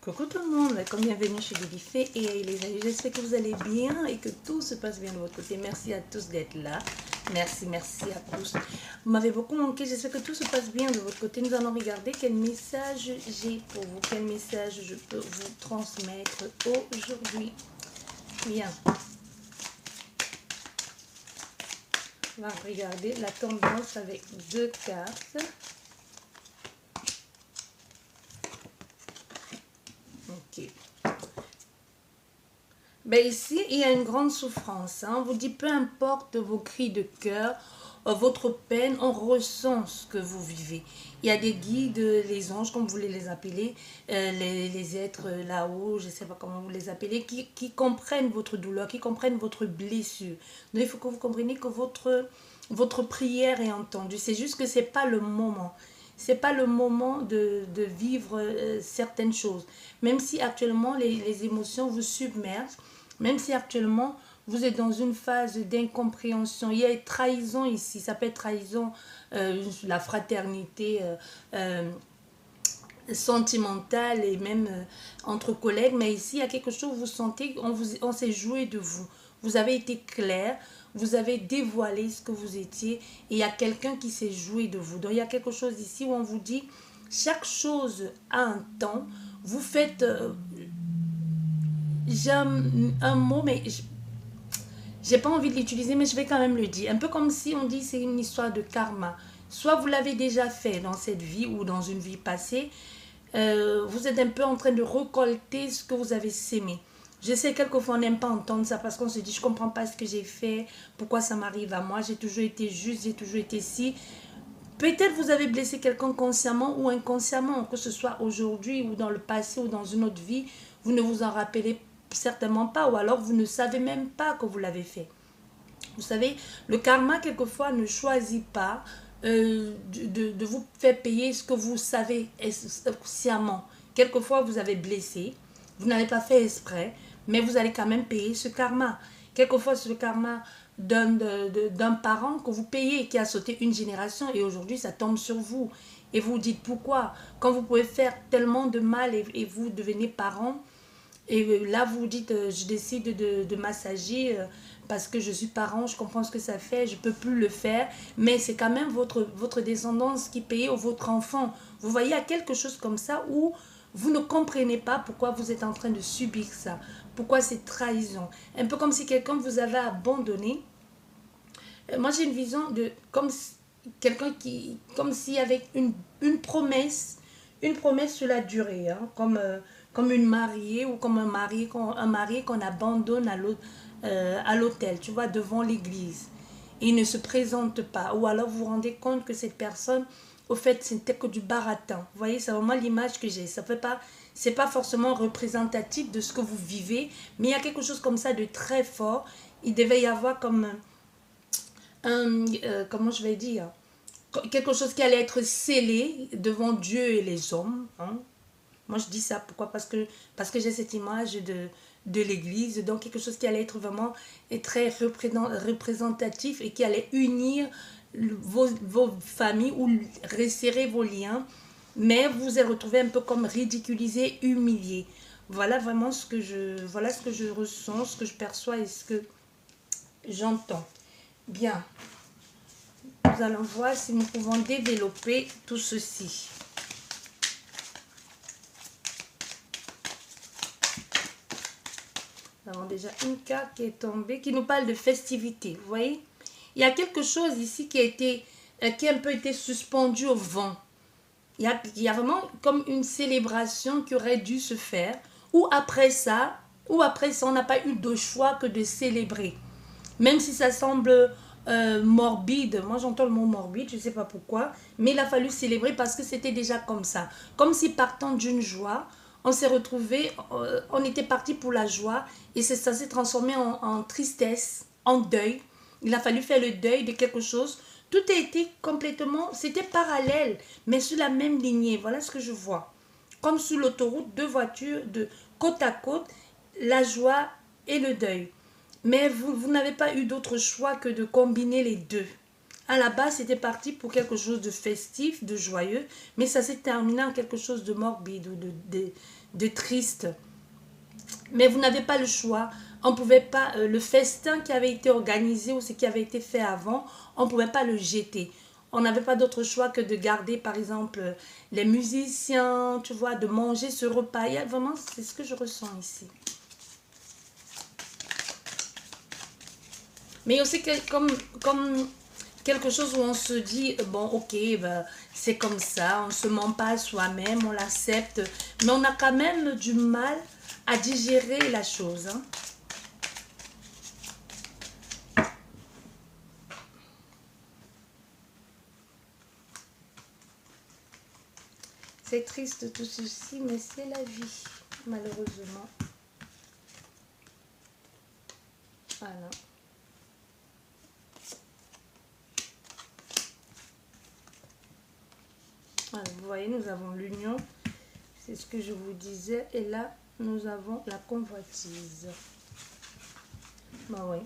Coucou tout le monde, comme bienvenue chez Babyfé et les amis, j'espère que vous allez bien et que tout se passe bien de votre côté. Merci à tous d'être là. Merci à tous. Vous m'avez beaucoup manqué, j'espère que tout se passe bien de votre côté. Nous allons regarder quel message j'ai pour vous, quel message je peux vous transmettre aujourd'hui. Bien. On va regarder la tendance avec deux cartes. Ok. Ben ici, il y a une grande souffrance. Hein. On vous dit, peu importe vos cris de cœur, votre peine, on ressent ce que vous vivez. Il y a des guides, les anges, comme vous voulez les appeler, les êtres là-haut, je ne sais pas comment vous les appelez, qui comprennent votre douleur, qui comprennent votre blessure. Donc, il faut que vous compreniez que votre prière est entendue. C'est juste que ce n'est pas le moment. C'est pas le moment de vivre certaines choses. Même si actuellement les émotions vous submergent, même si actuellement vous êtes dans une phase d'incompréhension, il y a une trahison ici, ça peut être trahison, la fraternité sentimentale et même entre collègues, mais ici il y a quelque chose, vous sentez, on s'est joué de vous. Vous avez été clair, vous avez dévoilé ce que vous étiez et il y a quelqu'un qui s'est joué de vous. Donc il y a quelque chose ici où on vous dit, chaque chose a un temps, vous faites... j'ai un mot, mais j'ai pas envie de l'utiliser, mais je vais quand même le dire. Un peu comme si on dit c'est une histoire de karma. Soit vous l'avez déjà fait dans cette vie ou dans une vie passée, vous êtes un peu en train de récolter ce que vous avez sémé. Je sais quelquefois on n'aime pas entendre ça parce qu'on se dit je comprends pas ce que j'ai fait, pourquoi ça m'arrive à moi, j'ai toujours été juste, j'ai toujours été si. Peut-être vous avez blessé quelqu'un consciemment ou inconsciemment, que ce soit aujourd'hui ou dans le passé ou dans une autre vie, vous ne vous en rappelez certainement pas ou alors vous ne savez même pas que vous l'avez fait. Vous savez, le karma quelquefois ne choisit pas de vous faire payer ce que vous savez sciemment. Quelquefois vous avez blessé, vous n'avez pas fait exprès, mais vous allez quand même payer ce karma. Quelquefois c'est le karma d'un parent que vous payez qui a sauté une génération et aujourd'hui ça tombe sur vous. Et vous vous dites pourquoi, quand vous pouvez faire tellement de mal et vous devenez parent, et là, vous dites, je décide de m'assager parce que je suis parent, je comprends ce que ça fait, je ne peux plus le faire. Mais c'est quand même votre descendance qui paye ou votre enfant. Vous voyez, il y a quelque chose comme ça où vous ne comprenez pas pourquoi vous êtes en train de subir ça. Pourquoi c'est trahison. Un peu comme si quelqu'un vous avait abandonné. Moi, j'ai une vision de comme quelqu'un qui, comme si avec une promesse sur la durée, hein, comme une mariée ou comme un marié qu'on abandonne à l'hôtel, tu vois, devant l'église. Il ne se présente pas. Ou alors vous vous rendez compte que cette personne, au fait, c'était que du baratin. Vous voyez, c'est vraiment l'image que j'ai. Ça fait pas, c'est pas forcément représentatif de ce que vous vivez, mais il y a quelque chose comme ça de très fort. Il devait y avoir comme comment je vais dire, quelque chose qui allait être scellé devant Dieu et les hommes. Hein. Moi, je dis ça, pourquoi? Parce que j'ai cette image de l'église, donc quelque chose qui allait être vraiment très représentatif et qui allait unir vos familles ou resserrer vos liens, mais vous vous êtes retrouvé un peu comme ridiculisé, humilié. Voilà vraiment voilà ce que je ressens, ce que je perçois et ce que j'entends. Bien, nous allons voir si nous pouvons développer tout ceci. Nous avons déjà une carte qui est tombée, qui nous parle de festivité. Vous voyez, il y a quelque chose ici qui a un peu été suspendu au vent. Il y a vraiment comme une célébration qui aurait dû se faire. Ou après ça, on n'a pas eu de choix que de célébrer. Même si ça semble morbide, moi j'entends le mot morbide, je ne sais pas pourquoi, mais il a fallu célébrer parce que c'était déjà comme ça. Comme si partant d'une joie, on s'est retrouvé, on était parti pour la joie et ça s'est transformé en tristesse, en deuil. Il a fallu faire le deuil de quelque chose. Tout a été complètement, c'était parallèle, mais sur la même lignée. Voilà ce que je vois. Comme sur l'autoroute, deux voitures de côte à côte, la joie et le deuil. Mais vous n'avez pas eu d'autre choix que de combiner les deux. À la base, c'était parti pour quelque chose de festif, de joyeux, mais ça s'est terminé en quelque chose de morbide ou de triste. Mais vous n'avez pas le choix. On ne pouvait pas, le festin qui avait été organisé ou ce qui avait été fait avant, on ne pouvait pas le jeter. On n'avait pas d'autre choix que de garder, par exemple, les musiciens, tu vois, de manger ce repas. Il y a vraiment, c'est ce que je ressens ici. Mais aussi comme quelque chose où on se dit, bon, ok, ben, c'est comme ça, on ne se ment pas à soi-même, on l'accepte. Mais on a quand même du mal à digérer la chose. Hein. C'est triste tout ceci, mais c'est la vie, malheureusement. Voilà. Voilà, vous voyez, nous avons l'union. C'est ce que je vous disais. Et là, nous avons la convoitise. Bah oui.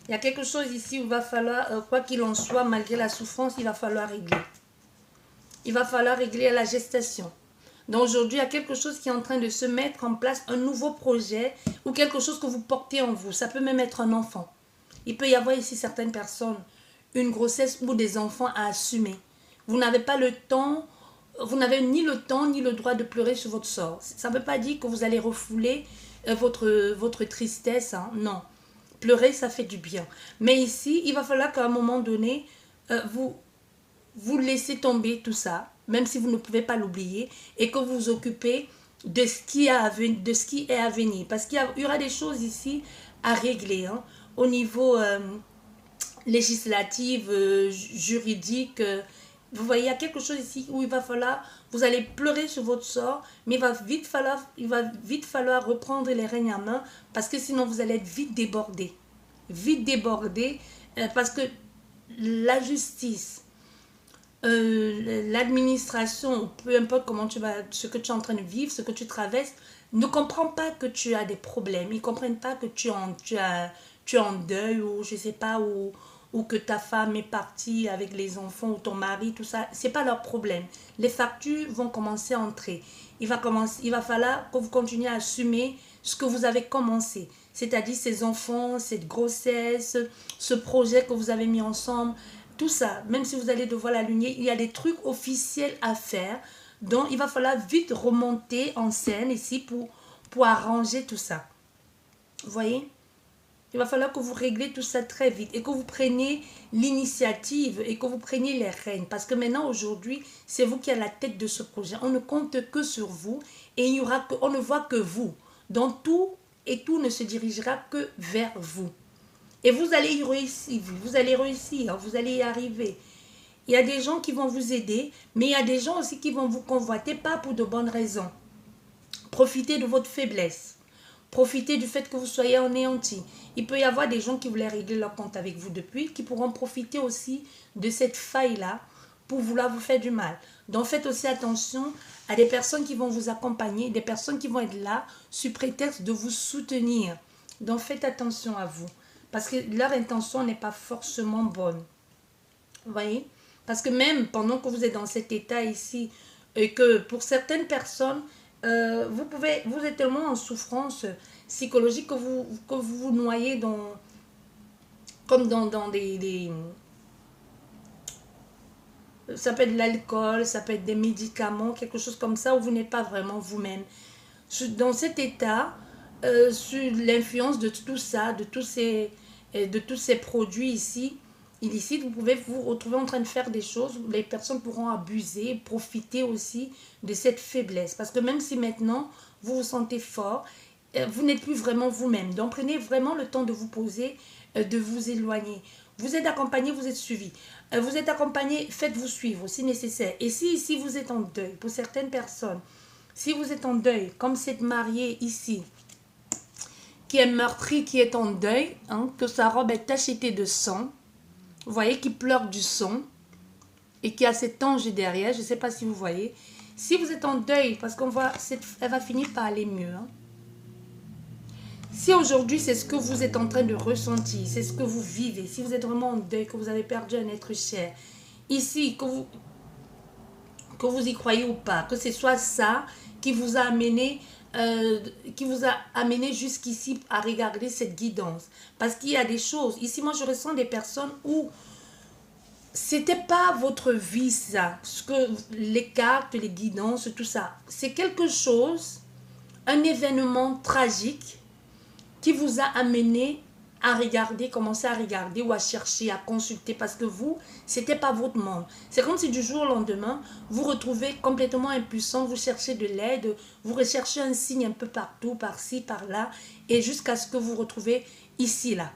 Il y a quelque chose ici où il va falloir, quoi qu'il en soit, malgré la souffrance, il va falloir régler. Il va falloir régler la gestation. Donc aujourd'hui, il y a quelque chose qui est en train de se mettre en place, un nouveau projet ou quelque chose que vous portez en vous. Ça peut même être un enfant. Il peut y avoir ici certaines personnes, une grossesse ou des enfants à assumer. Vous n'avez pas le temps, vous n'avez ni le temps ni le droit de pleurer sur votre sort. Ça ne veut pas dire que vous allez refouler votre tristesse, hein. Non. Pleurer, ça fait du bien. Mais ici, il va falloir qu'à un moment donné, vous laissez tomber tout ça, même si vous ne pouvez pas l'oublier, et que vous vous occupez de ce qui est à venir. Parce qu'il y aura des choses ici à régler, hein, au niveau législatif, juridique. Vous voyez, il y a quelque chose ici où il va falloir, vous allez pleurer sur votre sort, mais il va vite falloir reprendre les rênes en main, parce que sinon vous allez être vite débordé. Vite débordé, parce que la justice, l'administration, peu importe comment ce que tu es en train de vivre, ce que tu traverses, ne comprend pas que tu as des problèmes. Ils ne comprennent pas que tu es en deuil ou je ne sais pas, ou que ta femme est partie avec les enfants ou ton mari, tout ça. Ce n'est pas leur problème. Les factures vont commencer à entrer. Il va falloir que vous continuiez à assumer ce que vous avez commencé. C'est-à-dire ces enfants, cette grossesse, ce projet que vous avez mis ensemble. Tout ça, même si vous allez devoir l'aligner, il y a des trucs officiels à faire. Donc, il va falloir vite remonter en scène ici pour arranger tout ça. Vous voyez? Il va falloir que vous réglez tout ça très vite et que vous preniez l'initiative et que vous preniez les rênes. Parce que maintenant, aujourd'hui, c'est vous qui êtes à la tête de ce projet. On ne compte que sur vous et on ne voit que vous. Donc, tout ne se dirigera que vers vous. Et vous allez y réussir, vous allez y arriver. Il y a des gens qui vont vous aider, mais il y a des gens aussi qui vont vous convoiter, pas pour de bonnes raisons. Profitez de votre faiblesse. Profitez du fait que vous soyez anéanti. Il peut y avoir des gens qui voulaient régler leur compte avec vous depuis, qui pourront profiter aussi de cette faille-là pour vouloir vous faire du mal. Donc faites aussi attention à des personnes qui vont vous accompagner, des personnes qui vont être là sous prétexte de vous soutenir. Donc faites attention à vous. Parce que leur intention n'est pas forcément bonne. Vous voyez? Parce que même pendant que vous êtes dans cet état ici, et que pour certaines personnes, vous êtes tellement en souffrance psychologique que vous noyez comme dans des ça peut être de l'alcool, ça peut être des médicaments, quelque chose comme ça, où vous n'êtes pas vraiment vous-même. Dans cet état, sur l'influence de tout ça, de tous ces produits ici, illicites, vous pouvez vous retrouver en train de faire des choses où les personnes pourront abuser, profiter aussi de cette faiblesse. Parce que même si maintenant, vous vous sentez fort, vous n'êtes plus vraiment vous-même. Donc, prenez vraiment le temps de vous poser, de vous éloigner. Vous êtes accompagné, vous êtes suivi. Vous êtes accompagné, faites-vous suivre si nécessaire. Et si vous êtes en deuil, pour certaines personnes, si vous êtes en deuil, comme cette mariée ici, qui est meurtrie, qui est en deuil, hein, que sa robe est tachetée de sang, vous voyez, qui pleure du sang, et qui a cet ange derrière, je ne sais pas si vous voyez. Si vous êtes en deuil, parce qu'on voit, elle va finir par aller mieux. Hein. Si aujourd'hui, c'est ce que vous êtes en train de ressentir, c'est ce que vous vivez, si vous êtes vraiment en deuil, que vous avez perdu un être cher, ici, que vous y croyez ou pas, que ce soit ça qui vous a amené jusqu'ici à regarder cette guidance. Parce qu'il y a des choses, ici moi je ressens des personnes où c'était pas votre vie ça, ce que les cartes, les guidances, tout ça. C'est quelque chose, un événement tragique qui vous a amené à regarder, commencer à regarder ou à chercher, à consulter parce que vous, c'était pas votre monde. C'est comme si du jour au lendemain, vous retrouvez complètement impuissant, vous cherchez de l'aide, vous recherchez un signe un peu partout, par-ci, par-là, et jusqu'à ce que vous retrouvez ici, là,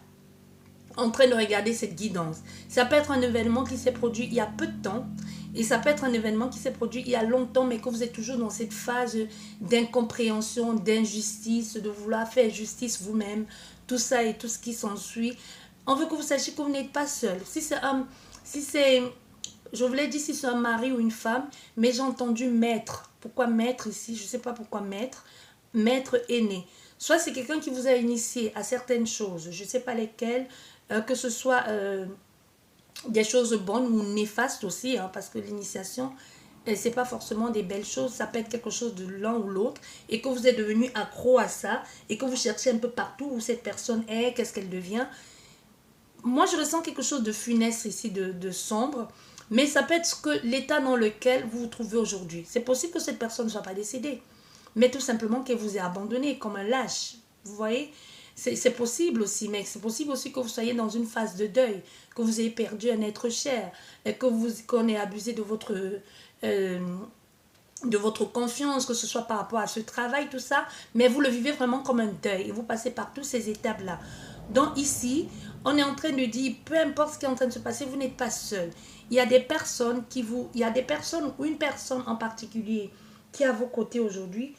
en train de regarder cette guidance. Ça peut être un événement qui s'est produit il y a peu de temps, et ça peut être un événement qui s'est produit il y a longtemps, mais que vous êtes toujours dans cette phase d'incompréhension, d'injustice, de vouloir faire justice vous-même, tout ça et tout ce qui s'ensuit. On veut que vous sachiez que vous n'êtes pas seul. Je vous l'ai dit, si c'est un mari ou une femme, mais j'ai entendu maître. Pourquoi maître ici? Je ne sais pas pourquoi maître. Maître aîné. Soit c'est quelqu'un qui vous a initié à certaines choses, je ne sais pas lesquelles, que ce soit des choses bonnes ou néfastes aussi, hein, parce que l'initiation, c'est pas forcément des belles choses, ça peut être quelque chose de l'un ou l'autre, et que vous êtes devenu accro à ça, et que vous cherchez un peu partout où cette personne est, qu'est-ce qu'elle devient. Moi, je ressens quelque chose de funeste ici, de sombre, mais ça peut être que l'état dans lequel vous vous trouvez aujourd'hui. C'est possible que cette personne ne soit pas décédée, mais tout simplement qu'elle vous ait abandonné comme un lâche. Vous voyez, c'est possible aussi, mais c'est possible aussi que vous soyez dans une phase de deuil, que vous ayez perdu un être cher, et qu'on ait abusé de votre confiance, que ce soit par rapport à ce travail, tout ça, mais vous le vivez vraiment comme un deuil, et vous passez par toutes ces étapes-là. Donc ici, on est en train de dire, peu importe ce qui est en train de se passer, vous n'êtes pas seul. Il y a des personnes ou une personne en particulier qui est à vos côtés aujourd'hui,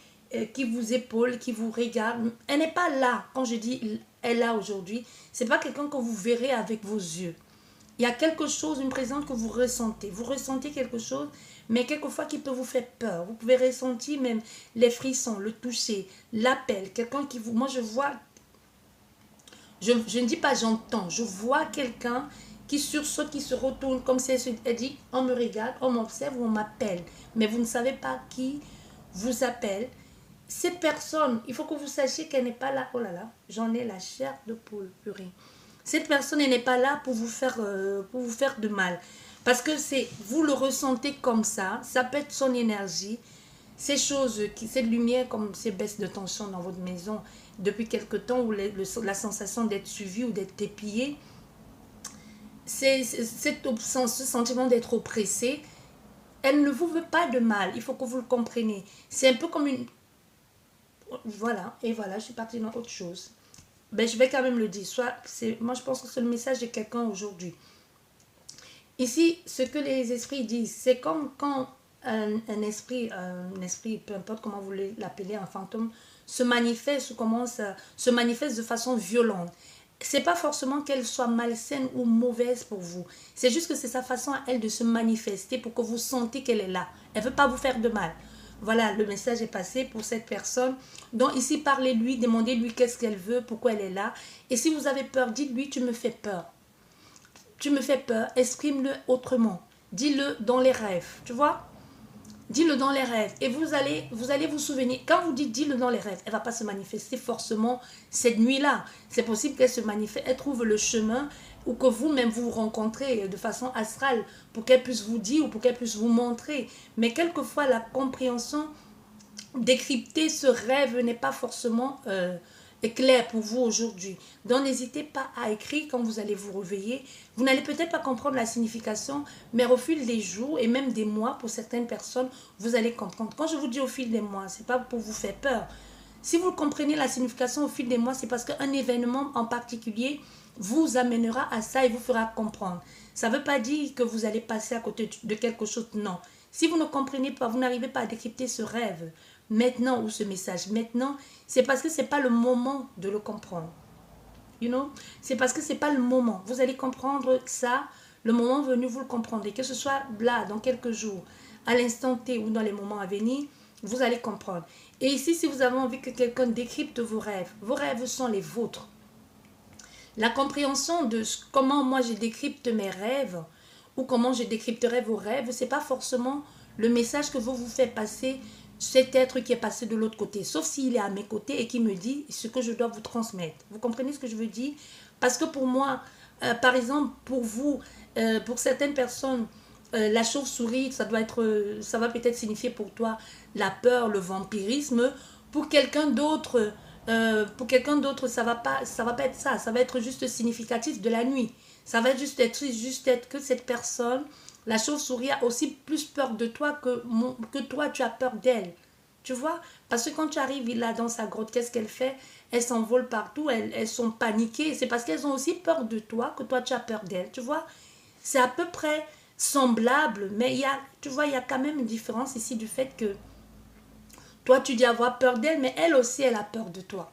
qui vous épaule, qui vous regarde. Elle n'est pas là. Quand je dis elle est là aujourd'hui, c'est pas quelqu'un que vous verrez avec vos yeux. Il y a quelque chose, une présence que vous ressentez. Vous ressentez quelque chose, mais quelquefois qui peut vous faire peur. Vous pouvez ressentir même les frissons, le toucher, l'appel. Quelqu'un qui vous... Moi, je vois... Je ne dis pas j'entends. Je vois quelqu'un qui sursaute, qui se retourne comme si elle dit on me regarde, on m'observe ou on m'appelle. Mais vous ne savez pas qui vous appelle. Cette personne, il faut que vous sachiez qu'elle n'est pas là. Oh là là, j'en ai la chair de poule, purée. Cette personne n'est pas là pour vous faire de mal. Parce que vous le ressentez comme ça peut être son énergie. Ces choses, cette lumière, comme ces baisses de tension dans votre maison, depuis quelque temps, ou la sensation d'être suivi ou d'être épillé, ce sentiment d'être oppressé, elle ne vous veut pas de mal. Il faut que vous le compreniez. C'est un peu comme une... Voilà, et voilà, je suis partie dans autre chose. Ben, je vais quand même le dire. Moi, je pense que c'est le message de quelqu'un aujourd'hui. Ici, ce que les esprits disent, c'est comme quand un esprit, peu importe comment vous l'appelez, un fantôme, se manifeste de façon violente. C'est pas forcément qu'elle soit malsaine ou mauvaise pour vous. C'est juste que c'est sa façon à elle de se manifester pour que vous sentez qu'elle est là. Elle veut pas vous faire de mal. Voilà, le message est passé pour cette personne. Donc ici, parlez-lui, demandez-lui qu'est-ce qu'elle veut, pourquoi elle est là. Et si vous avez peur, dites-lui, tu me fais peur. Tu me fais peur, exprime-le autrement. Dis-le dans les rêves, tu vois. Dis-le dans les rêves. Et vous allez vous souvenir. Quand vous dites dis-le dans les rêves, elle ne va pas se manifester forcément cette nuit-là. C'est possible qu'elle se manifeste, elle trouve le chemin ou que vous-même vous rencontrez de façon astrale pour qu'elle puisse vous dire ou pour qu'elle puisse vous montrer. Mais quelquefois, la compréhension, décrypter ce rêve n'est pas forcément clair pour vous aujourd'hui. Donc, n'hésitez pas à écrire quand vous allez vous réveiller. Vous n'allez peut-être pas comprendre la signification, mais au fil des jours et même des mois, pour certaines personnes, vous allez comprendre. Quand je vous dis au fil des mois, ce n'est pas pour vous faire peur. Si vous comprenez la signification au fil des mois, c'est parce qu'un événement en particulier vous amènera à ça et vous fera comprendre. Ça ne veut pas dire que vous allez passer à côté de quelque chose, non. Si vous ne comprenez pas, vous n'arrivez pas à décrypter ce rêve maintenant ou ce message maintenant, c'est parce que ce n'est pas le moment de le comprendre. You know? C'est parce que ce n'est pas le moment. Vous allez comprendre ça, le moment venu, vous le comprendrez. Que ce soit là, dans quelques jours, à l'instant T ou dans les moments à venir, vous allez comprendre. Et ici, si vous avez envie que quelqu'un décrypte vos rêves sont les vôtres. La compréhension de comment moi je décrypte mes rêves ou comment je décrypterai vos rêves, ce n'est pas forcément le message que vous faire passer cet être qui est passé de l'autre côté. Sauf s'il est à mes côtés et qui me dit ce que je dois vous transmettre. Vous comprenez ce que je veux dire? Parce que pour moi, par exemple, pour vous, pour certaines personnes, la chauve-souris, ça va peut-être signifier pour toi la peur, le vampirisme. Pour quelqu'un d'autre, ça va pas être ça. Ça va être juste significatif de la nuit. Ça va juste être que cette personne, la chauve-souris, a aussi plus peur de toi que toi, tu as peur d'elle. Tu vois? Parce que quand tu arrives là dans sa grotte, qu'est-ce qu'elle fait? Elles s'envolent partout, elles sont paniquées. C'est parce qu'elles ont aussi peur de toi que toi, tu as peur d'elles. Tu vois? C'est à peu près semblable, mais tu vois, il y a quand même une différence ici du fait que toi, tu dis avoir peur d'elle, mais elle aussi, elle a peur de toi.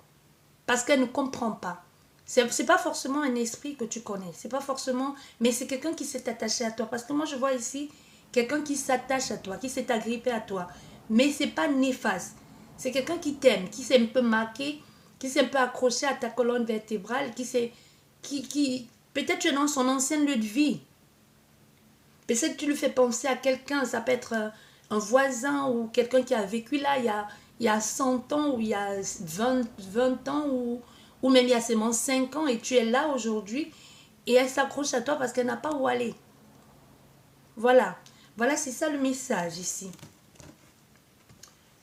Parce qu'elle ne comprend pas. C'est pas forcément un esprit que tu connais. C'est pas forcément... Mais c'est quelqu'un qui s'est attaché à toi. Parce que moi, je vois ici quelqu'un qui s'attache à toi, qui s'est agrippé à toi. Mais c'est pas néfaste. C'est quelqu'un qui t'aime, qui s'est un peu marqué, qui s'est un peu accroché à ta colonne vertébrale, peut-être tu es dans son ancienne lieu de vie. Peut-être que tu lui fais penser à quelqu'un. Ça peut être un voisin ou quelqu'un qui a vécu là il y a 100 ans ou il y a 20 ans ou même il y a seulement 5 ans et tu es là aujourd'hui et elle s'accroche à toi parce qu'elle n'a pas où aller. Voilà. Voilà, c'est ça le message ici.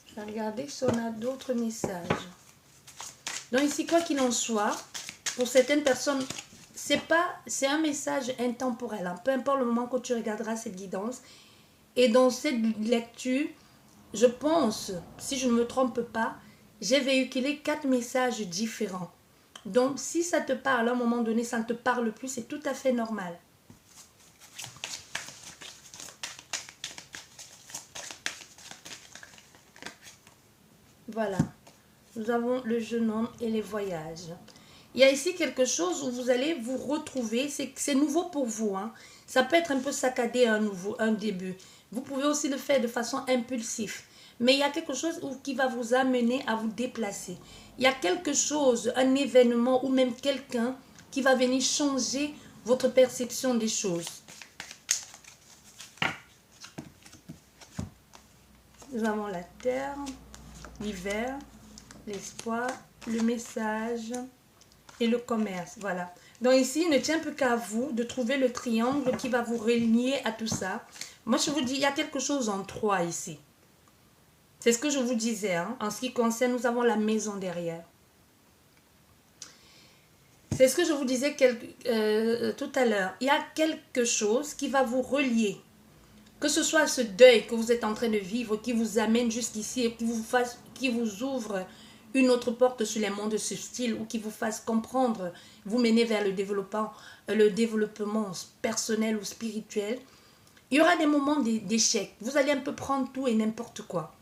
Je vais regarder si on a d'autres messages. Donc ici, quoi qu'il en soit, pour certaines personnes, c'est un message intemporel. Hein. Peu importe le moment que tu regarderas cette guidance. Et dans cette lecture, je pense, si je ne me trompe pas, j'ai véhiculé 4 messages différents. Donc, si ça te parle, à un moment donné, ça ne te parle plus, c'est tout à fait normal. Voilà. Nous avons le jeune homme et les voyages. Il y a ici quelque chose où vous allez vous retrouver. C'est nouveau pour vous. Hein. Ça peut être un peu saccadé un début. Vous pouvez aussi le faire de façon impulsive. Mais il y a quelque chose qui va vous amener à vous déplacer. Il y a quelque chose, un événement ou même quelqu'un qui va venir changer votre perception des choses. Nous avons la terre, l'hiver, l'espoir, le message et le commerce. Voilà. Donc ici, il ne tient plus qu'à vous de trouver le triangle qui va vous relier à tout ça. Moi, je vous dis, il y a quelque chose en 3 ici. C'est ce que je vous disais. Hein. En ce qui concerne, nous avons la maison derrière. C'est ce que je vous disais tout à l'heure. Il y a quelque chose qui va vous relier. Que ce soit ce deuil que vous êtes en train de vivre, qui vous amène jusqu'ici et qui vous ouvre une autre porte sur les mondes subtils ou qui vous fasse comprendre, vous mener vers le développement personnel ou spirituel. Il y aura des moments d'échec. Vous allez un peu prendre tout et n'importe quoi.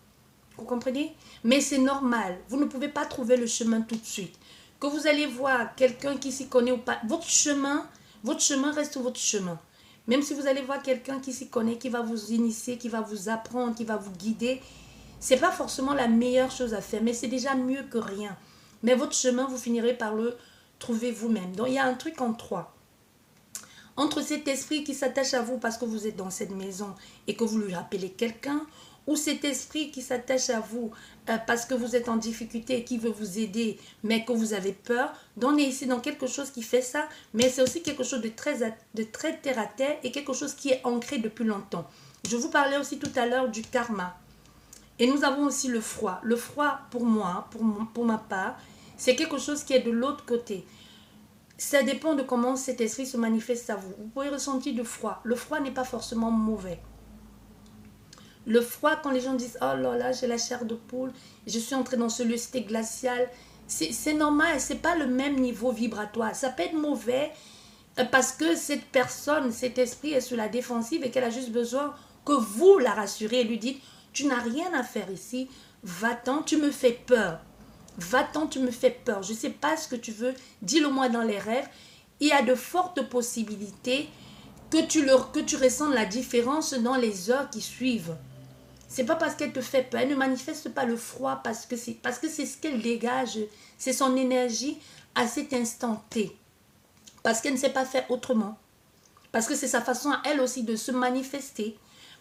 Vous comprenez? Mais c'est normal. Vous ne pouvez pas trouver le chemin tout de suite. Que vous allez voir quelqu'un qui s'y connaît ou pas, votre chemin reste votre chemin. Même si vous allez voir quelqu'un qui s'y connaît, qui va vous initier, qui va vous apprendre, qui va vous guider, c'est pas forcément la meilleure chose à faire, mais c'est déjà mieux que rien. Mais votre chemin, vous finirez par le trouver vous-même. Donc il y a un truc en 3. Entre cet esprit qui s'attache à vous parce que vous êtes dans cette maison et que vous lui rappelez quelqu'un, ou cet esprit qui s'attache à vous parce que vous êtes en difficulté et qui veut vous aider, mais que vous avez peur. Donc on est ici dans quelque chose qui fait ça, mais c'est aussi quelque chose de très terre à terre et quelque chose qui est ancré depuis longtemps. Je vous parlais aussi tout à l'heure du karma. Et nous avons aussi le froid. Le froid, pour moi, pour ma part, c'est quelque chose qui est de l'autre côté. Ça dépend de comment cet esprit se manifeste à vous. Vous pouvez ressentir du froid. Le froid n'est pas forcément mauvais. Le froid, quand les gens disent « Oh là là, j'ai la chair de poule, je suis entrée dans ce lieu, c'était glacial », c'est normal, c'est pas le même niveau vibratoire. Ça peut être mauvais parce que cette personne, cet esprit est sur la défensive et qu'elle a juste besoin que vous la rassurez et lui dites « Tu n'as rien à faire ici, va-t'en, tu me fais peur. Va-t'en, tu me fais peur. Je ne sais pas ce que tu veux, dis-le-moi dans les rêves. » Il y a de fortes possibilités que tu ressentes la différence dans les heures qui suivent. C'est pas parce qu'elle te fait peur, elle ne manifeste pas le froid parce que c'est ce qu'elle dégage, c'est son énergie à cet instant T. Parce qu'elle ne sait pas faire autrement. Parce que c'est sa façon à elle aussi de se manifester.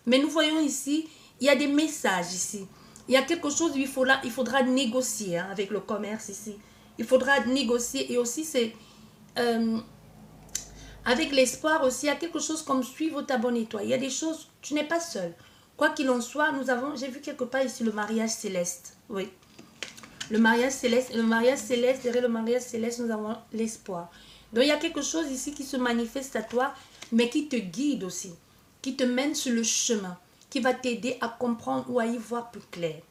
Mais nous voyons ici, Il y a des messages ici. Il y a quelque chose où il faudra négocier hein, avec le commerce ici. Il faudra négocier et aussi c'est... avec l'espoir aussi, il y a quelque chose comme suivre ta bonne étoile. Il y a des choses, tu n'es pas seul. Quoi qu'il en soit, j'ai vu quelque part ici le mariage céleste. Oui. Le mariage céleste, derrière le mariage céleste, nous avons l'espoir. Donc il y a quelque chose ici qui se manifeste à toi, mais qui te guide aussi, qui te mène sur le chemin, qui va t'aider à comprendre ou à y voir plus clair.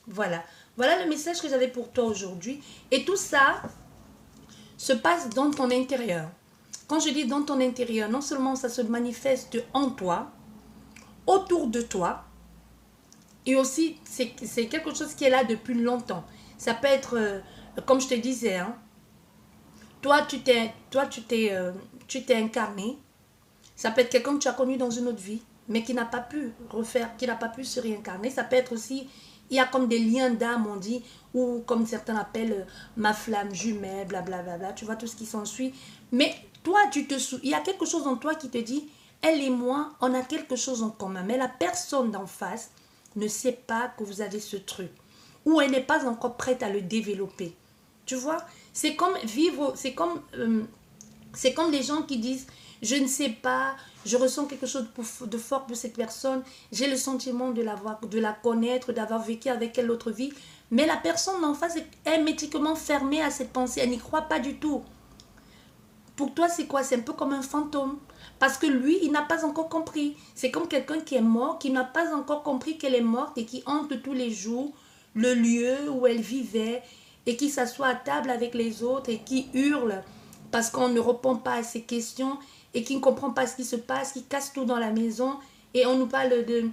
Voilà. Voilà le message que j'avais pour toi aujourd'hui. Et tout ça se passe dans ton intérieur. Quand je dis dans ton intérieur, non seulement ça se manifeste en toi, autour de toi, et aussi c'est quelque chose qui est là depuis longtemps. Ça peut être, comme je te disais, hein, toi tu t'es incarné. Ça peut être quelqu'un que tu as connu dans une autre vie, mais qui n'a pas pu refaire, qui n'a pas pu se réincarner. Ça peut être aussi, il y a comme des liens d'âme, on dit, ou comme certains appellent ma flamme jumelle, blablabla, tu vois tout ce qui s'ensuit. Mais toi, il y a quelque chose en toi qui te dit, elle et moi, on a quelque chose en commun. Mais la personne d'en face ne sait pas que vous avez ce truc. Ou elle n'est pas encore prête à le développer. Tu vois, c'est comme vivre, c'est comme les gens qui disent, je ne sais pas, je ressens quelque chose de fort pour cette personne, j'ai le sentiment de la connaître, d'avoir vécu avec elle l'autre vie, mais la personne d'en face est hermétiquement fermée à cette pensée, elle n'y croit pas du tout. Pour toi, c'est quoi? C'est un peu comme un fantôme. Parce que lui, il n'a pas encore compris. C'est comme quelqu'un qui est mort, qui n'a pas encore compris qu'elle est morte et qui hante tous les jours le lieu où elle vivait et qui s'assoit à table avec les autres et qui hurle parce qu'on ne répond pas à ses questions et qui ne comprend pas ce qui se passe, qui casse tout dans la maison et on nous parle de...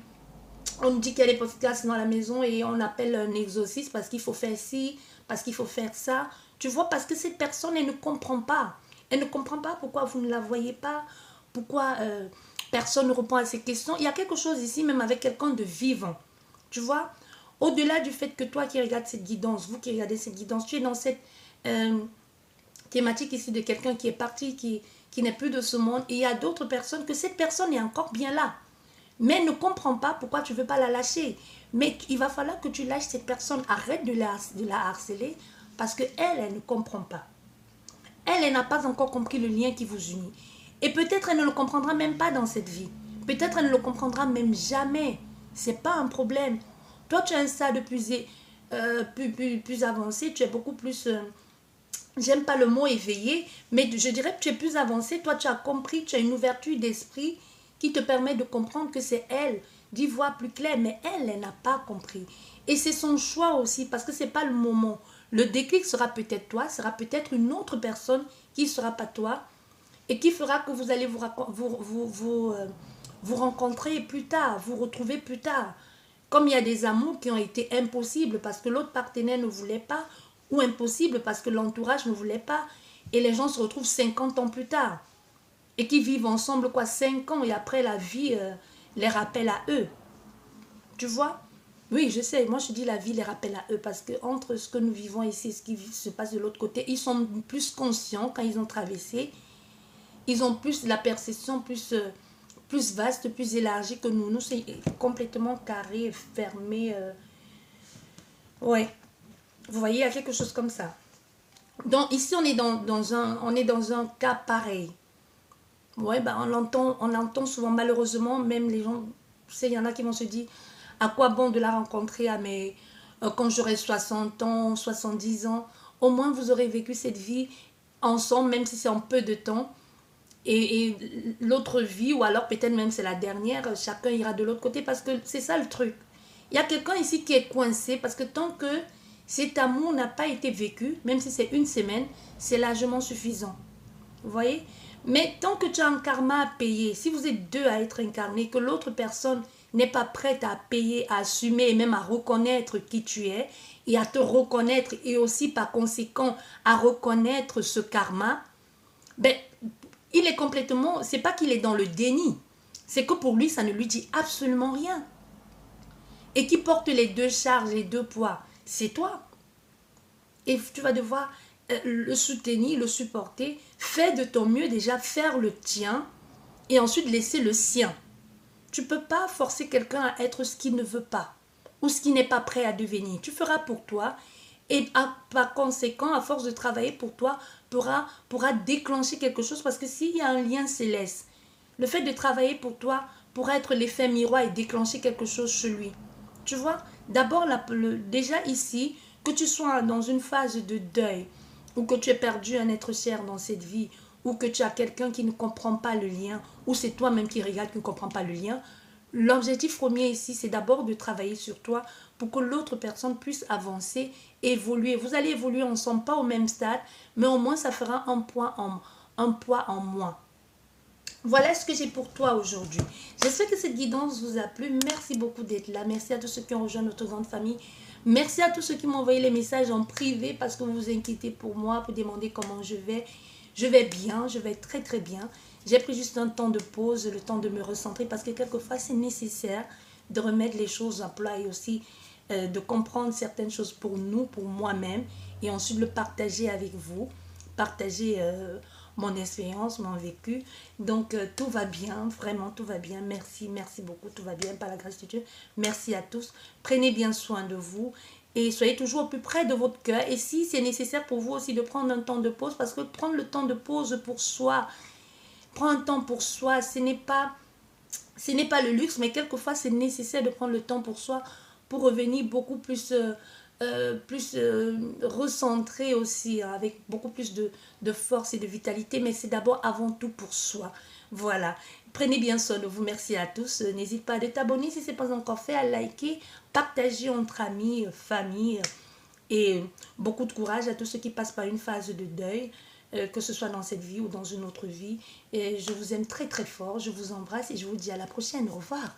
On nous dit qu'il y a des podcasts dans la maison et on appelle un exorcisme parce qu'il faut faire ci, parce qu'il faut faire ça. Tu vois, parce que cette personne, elle ne comprend pas. Elle ne comprend pas pourquoi vous ne la voyez pas, pourquoi personne ne répond à ces questions. Il y a quelque chose ici, même avec quelqu'un de vivant. Tu vois, au-delà du fait que toi qui regardes cette guidance, vous qui regardez cette guidance, tu es dans cette thématique ici de quelqu'un qui est parti, qui n'est plus de ce monde. Et il y a d'autres personnes que cette personne est encore bien là. Mais elle ne comprend pas pourquoi tu ne veux pas la lâcher. Mais il va falloir que tu lâches cette personne. Arrête de la harceler parce qu'elle ne comprend pas. Elle n'a pas encore compris le lien qui vous unit. Et peut-être elle ne le comprendra même pas dans cette vie. Peut-être elle ne le comprendra même jamais. C'est pas un problème. Toi, tu as un stade plus avancé. Tu es beaucoup plus... j'aime pas le mot éveillé, mais je dirais que tu es plus avancé. Toi, tu as compris, tu as une ouverture d'esprit qui te permet de comprendre que c'est elle, d'y voir plus clair. Mais elle n'a pas compris. Et c'est son choix aussi, parce que ce n'est pas le moment. Le déclic sera peut-être toi, sera peut-être une autre personne qui ne sera pas toi et qui fera que vous allez vous rencontrer plus tard, vous retrouver plus tard. Comme il y a des amours qui ont été impossibles parce que l'autre partenaire ne voulait pas ou impossibles parce que l'entourage ne voulait pas et les gens se retrouvent 50 ans plus tard et qui vivent ensemble 5 ans et après la vie les rappelle à eux. Tu vois? Oui, je sais, moi je dis la vie les rappelle à eux parce que entre ce que nous vivons ici et ce qui se passe de l'autre côté, ils sont plus conscients quand ils ont traversé, ils ont plus la perception plus vaste, plus élargie que nous. Nous, c'est complètement carré, fermé. Ouais, vous voyez, il y a quelque chose comme ça. Donc ici, on est dans un cas pareil. Ouais, bah, on l'entend souvent, malheureusement, même les gens, tu sais, il y en a qui vont se dire, à quoi bon de la rencontrer quand j'aurai 60 ans, 70 ans, au moins vous aurez vécu cette vie ensemble, même si c'est en peu de temps. Et l'autre vie, ou alors peut-être même c'est la dernière, chacun ira de l'autre côté parce que c'est ça le truc. Il y a quelqu'un ici qui est coincé parce que tant que cet amour n'a pas été vécu, même si c'est une semaine, c'est largement suffisant. Vous voyez? Mais tant que tu as un karma à payer, si vous êtes deux à être incarnés, que l'autre personne n'est pas prête à payer, à assumer et même à reconnaître qui tu es et à te reconnaître et aussi par conséquent à reconnaître ce karma, ben, il est complètement, c'est pas qu'il est dans le déni, c'est que pour lui ça ne lui dit absolument rien. Et qui porte les deux charges, les deux poids, c'est toi. Et tu vas devoir le soutenir, le supporter, fais de ton mieux déjà, faire le tien et ensuite laisser le sien. Tu ne peux pas forcer quelqu'un à être ce qu'il ne veut pas ou ce qu'il n'est pas prêt à devenir. Tu feras pour toi et par conséquent, à force de travailler pour toi, pourra déclencher quelque chose parce que s'il y a un lien céleste, le fait de travailler pour toi pourra être l'effet miroir et déclencher quelque chose chez lui. Tu vois, d'abord, déjà ici, que tu sois dans une phase de deuil ou que tu aies perdu un être cher dans cette vie ou que tu as quelqu'un qui ne comprend pas le lien ou c'est toi-même qui regarde qui ne comprend pas le lien, l'objectif premier ici, c'est d'abord de travailler sur toi pour que l'autre personne puisse avancer, évoluer. Vous allez évoluer ensemble, pas au même stade, mais au moins ça fera un poids en moins. Voilà ce que j'ai pour toi aujourd'hui. J'espère que cette guidance vous a plu. Merci beaucoup d'être là. Merci à tous ceux qui ont rejoint notre grande famille. Merci à tous ceux qui m'ont envoyé les messages en privé parce que vous vous inquiétez pour moi, pour demander comment je vais. Je vais bien, je vais très très bien. J'ai pris juste un temps de pause, le temps de me recentrer parce que quelquefois c'est nécessaire de remettre les choses à plat et aussi de comprendre certaines choses pour nous, pour moi-même et ensuite le partager avec vous. Partager mon expérience, mon vécu. Donc, tout va bien, vraiment, tout va bien. Merci, merci beaucoup, tout va bien, par la grâce de Dieu. Merci à tous. Prenez bien soin de vous et soyez toujours au plus près de votre cœur. Et si c'est nécessaire pour vous aussi de prendre un temps de pause, parce que prendre le temps de pause pour soi, prendre un temps pour soi, ce n'est pas le luxe, mais quelquefois, c'est nécessaire de prendre le temps pour soi pour revenir beaucoup plus recentré aussi, hein, avec beaucoup plus de force et de vitalité, mais c'est d'abord avant tout pour soi. Voilà, prenez bien soin de vous, merci à tous. N'hésite pas à t'abonner si ce n'est pas encore fait, à liker, partager entre amis, famille, et beaucoup de courage à tous ceux qui passent par une phase de deuil, que ce soit dans cette vie ou dans une autre vie. Et je vous aime très très fort, je vous embrasse et je vous dis à la prochaine, au revoir.